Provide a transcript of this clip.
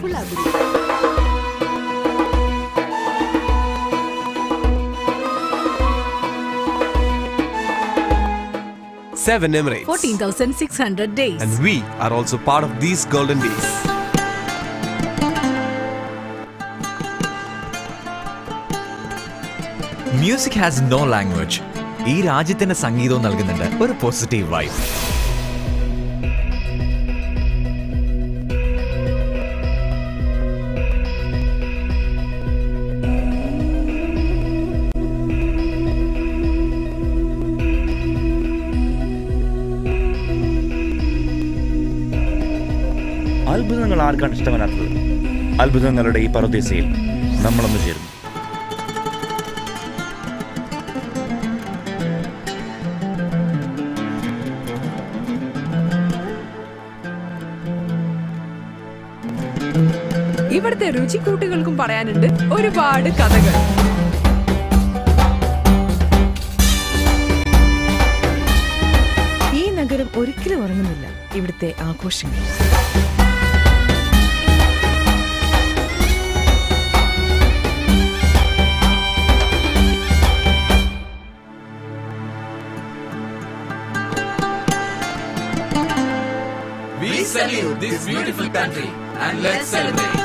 wonderful ability. 7 Emirates. 14,600 days. And we are also part of these golden days. Music has no language. ഈ രാജ്യത്തിന്റെ സംഗീതവും നൽകുന്നുണ്ട് ഒരു positive vibe. അത്ഭുതങ്ങൾ ആർക്കാണ് ഇഷ്ടമല്ലാത്തത്? അത്ഭുതങ്ങളുടെ ഈ പറുദീസയിൽ നമ്മളൊന്ന് ചേരുന്നു. ഇവിടുത്തെ രുചിക്കൂട്ടുകൾക്കും പറയാനുണ്ട് ഒരുപാട് കഥകൾ. ഈ നഗരം ഒരിക്കലും ഉറങ്ങുന്നില്ല. ഇവിടുത്തെ ആഘോഷങ്ങൾ We salute this beautiful country and let's celebrate.